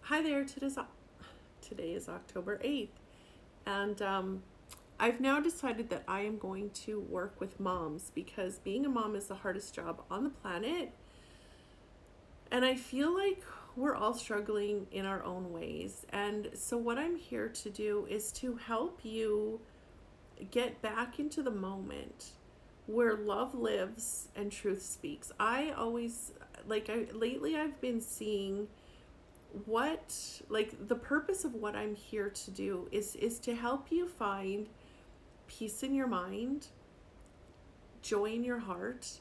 Hi there, today is October 8th, and I've now decided that I am going to work with moms because being a mom is the hardest job on the planet, and I feel like we're all struggling in our own ways. And so, what I'm here to do is to help you get back into the moment where love lives and truth speaks. I always, lately I've been seeing the purpose of what I'm here to do is to help you find peace in your mind, joy in your heart,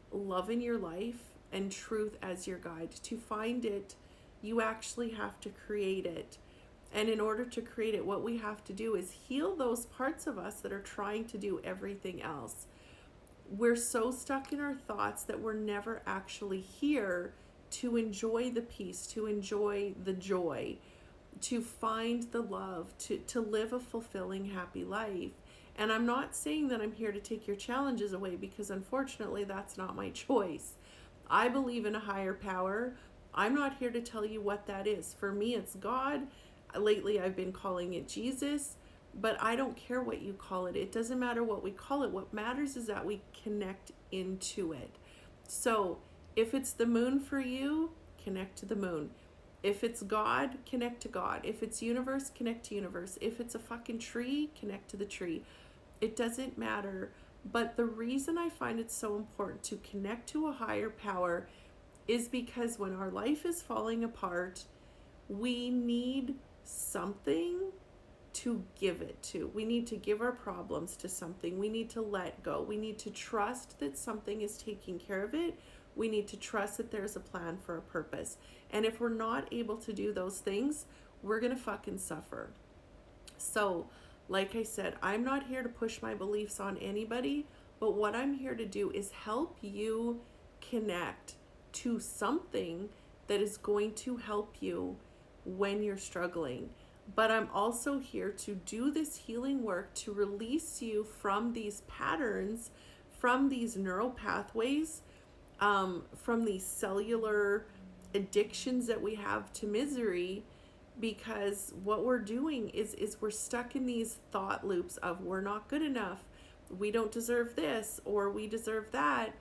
love in your life, and truth as your guide. To find it, you actually have to create it. And in order to create it, what we have to do is heal those parts of us that are trying to do everything else. We're so stuck in our thoughts that we're never actually here to enjoy the peace, to enjoy the joy, to find the love, to live a fulfilling, happy life. And I'm not saying that I'm here to take your challenges away, because unfortunately that's not my choice. I believe in a higher power. I'm not here to tell you what that is. For me, it's God. Lately, I've been calling it Jesus, but I don't care what you call it. It doesn't matter what we call it. What matters is that we connect into it. So if it's the moon for you, connect to the moon. If it's God, connect to God. If it's universe, connect to universe. If it's a fucking tree, connect to the tree. It doesn't matter. But the reason I find it so important to connect to a higher power is because when our life is falling apart, we need something to give it to. We need to give our problems to something. We need to let go. We need to trust that something is taking care of it. We need to trust that there's a plan for a purpose. And if we're not able to do those things, we're gonna fucking suffer. So, like I said, I'm not here to push my beliefs on anybody, but what I'm here to do is help you connect to something that is going to help you when you're struggling. But I'm also here to do this healing work to release you from these patterns, from these neural pathways, from these cellular addictions that we have to misery. Because what we're doing is we're stuck in these thought loops of we're not good enough, we don't deserve this, or we deserve that.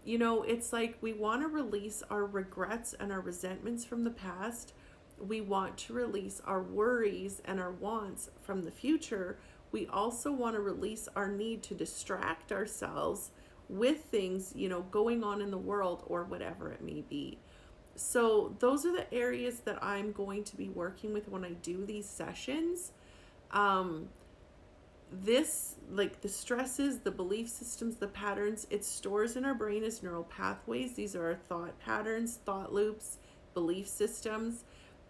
You know, it's like we want to release our regrets and our resentments from the past. We want to release our worries and our wants from the future. We also want to release our need to distract ourselves with things, going on in the world or whatever it may be. So those are the areas that I'm going to be working with when I do these sessions. The stresses, the belief systems, the patterns, it stores in our brain as neural pathways. These are our thought patterns, thought loops, belief systems.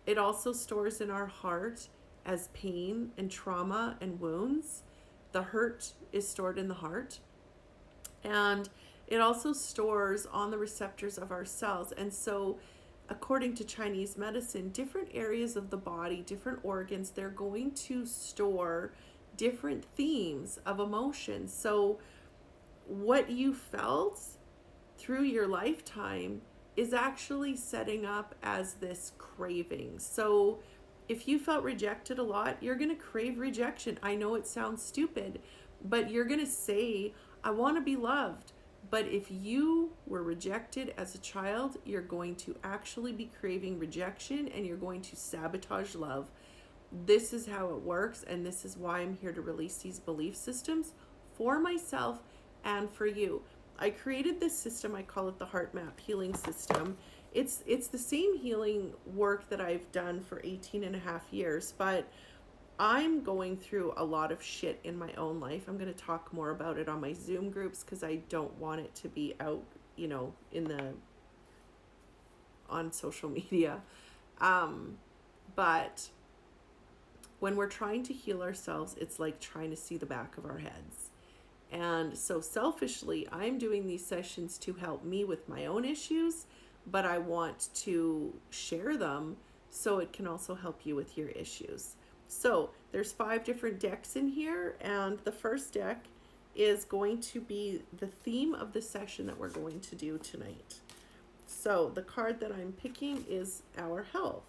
It also stores in our heart as pain and trauma and wounds. The hurt is stored in the heart. And it also stores on the receptors of our cells. And so, according to Chinese medicine, different areas of the body, different organs, they're going to store different themes of emotion. So what you felt through your lifetime is actually setting up as this craving. So if you felt rejected a lot, you're going to crave rejection. I know it sounds stupid, but you're going to say, I want to be loved. But if you were rejected as a child, you're going to actually be craving rejection, and you're going to sabotage love. This is how it works, and this is why I'm here to release these belief systems for myself and for you. I created this system, I call it the Heart-Map healing system. It's the same healing work that I've done for 18 and a half years, but I'm going through a lot of shit in my own life. I'm going to talk more about it on my Zoom groups because I don't want it to be out, on social media. But when we're trying to heal ourselves, it's like trying to see the back of our heads. And so selfishly, I'm doing these sessions to help me with my own issues, but I want to share them so it can also help you with your issues. So there's 5 different decks in here, and the first deck is going to be the theme of the session that we're going to do tonight. So the card that I'm picking is our health.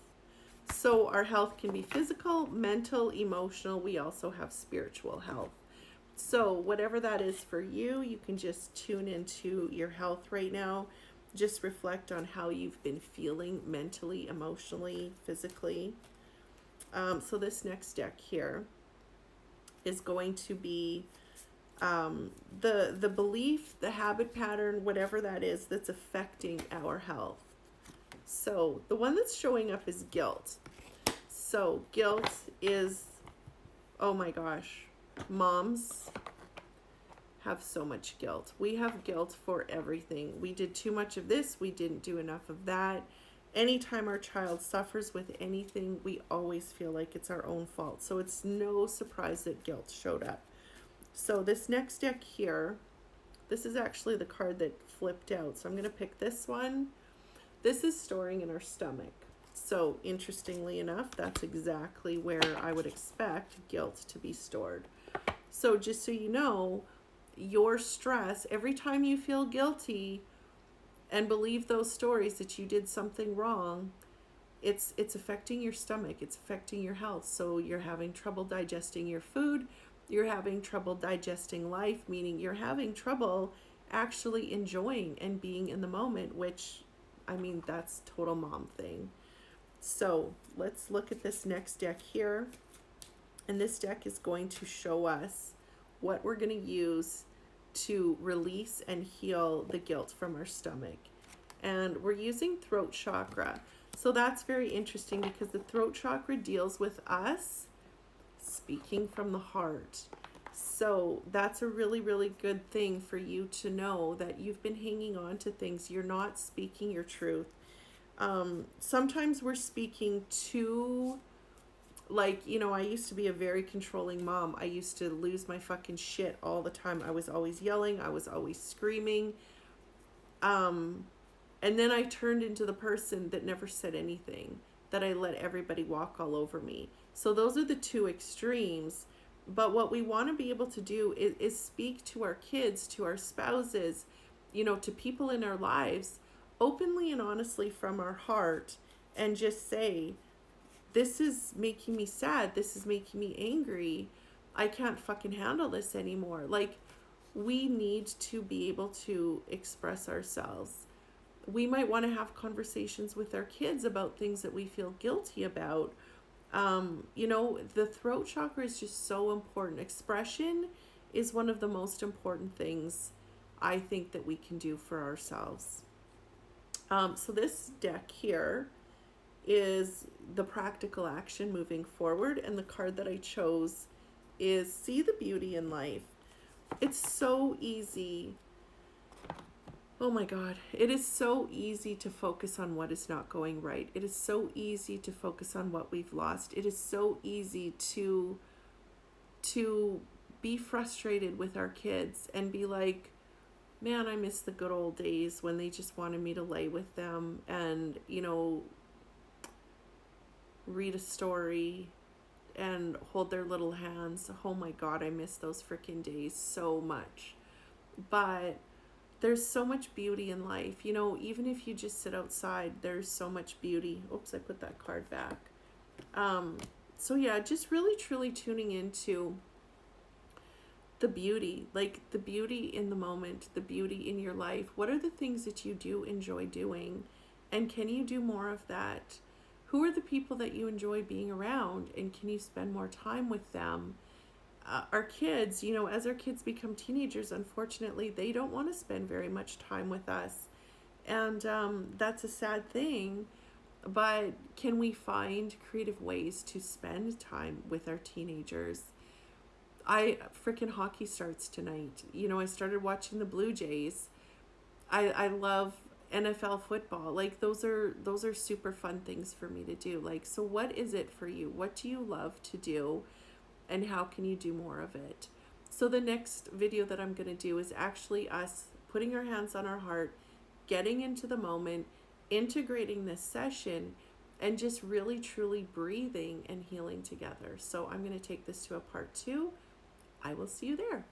So our health can be physical, mental, emotional. We also have spiritual health. So whatever that is for you, you can just tune into your health right now. Just reflect on how you've been feeling mentally, emotionally, physically. So this next deck here is going to be the belief, the habit pattern, whatever that is that's affecting our health. So the one that's showing up is guilt. So guilt is, oh my gosh, moms have so much guilt. We have guilt for everything. We did too much of this, we didn't do enough of that. Anytime our child suffers with anything, we always feel like it's our own fault. So it's no surprise that guilt showed up. So this next deck here, this is actually the card that flipped out. So I'm going to pick this one. This is storing in our stomach. So interestingly enough, that's exactly where I would expect guilt to be stored. So just so you know, your stress, every time you feel guilty and believe those stories that you did something wrong, it's affecting your stomach, it's affecting your health. So you're having trouble digesting your food, you're having trouble digesting life, meaning you're having trouble actually enjoying and being in the moment, which, I mean, that's total mom thing. So let's look at this next deck here. And this deck is going to show us what we're going to use to release and heal the guilt from our stomach. And we're using throat chakra. So that's very interesting because the throat chakra deals with us speaking from the heart. So that's a really, really good thing for you to know, that you've been hanging on to things. You're not speaking your truth. Sometimes we're speaking too, like, you know, I used to be a very controlling mom. I used to lose my fucking shit all the time. I was always yelling. I was always screaming. And then I turned into the person that never said anything, that I let everybody walk all over me. So those are the two extremes. But what we want to be able to do is speak to our kids, to our spouses, you know, to people in our lives, openly and honestly from our heart, and just say, this is making me sad. This is making me angry. I can't fucking handle this anymore. Like, we need to be able to express ourselves. We might want to have conversations with our kids about things that we feel guilty about. You know, the throat chakra is just so important. Expression is one of the most important things I think that we can do for ourselves. So this deck here is the practical action moving forward, and the card that I chose is see the beauty in life. It's so easy. Oh my God, it is so easy to focus on what is not going right. It is so easy to focus on what we've lost. It is so easy to be frustrated with our kids and be like, man, I miss the good old days when they just wanted me to lay with them and, you know, read a story and hold their little hands. Oh my God, I miss those freaking days so much. But there's so much beauty in life. You know, even if you just sit outside, there's so much beauty. Oops, I put that card back. So yeah, just really truly tuning into the beauty, like the beauty in the moment, the beauty in your life. What are the things that you do enjoy doing? And can you do more of that? Who are the people that you enjoy being around? And can you spend more time with them? Our kids, you know, as our kids become teenagers, unfortunately, they don't want to spend very much time with us. And that's a sad thing. But can we find creative ways to spend time with our teenagers? Freaking hockey starts tonight. You know, I started watching the Blue Jays. I love NFL football. Like, those are super fun things for me to do. Like, so what is it for you? What do you love to do? And how can you do more of it? So the next video that I'm going to do is actually us putting our hands on our heart, getting into the moment, integrating this session, and just really truly breathing and healing together. So I'm going to take this to a part 2. I will see you there.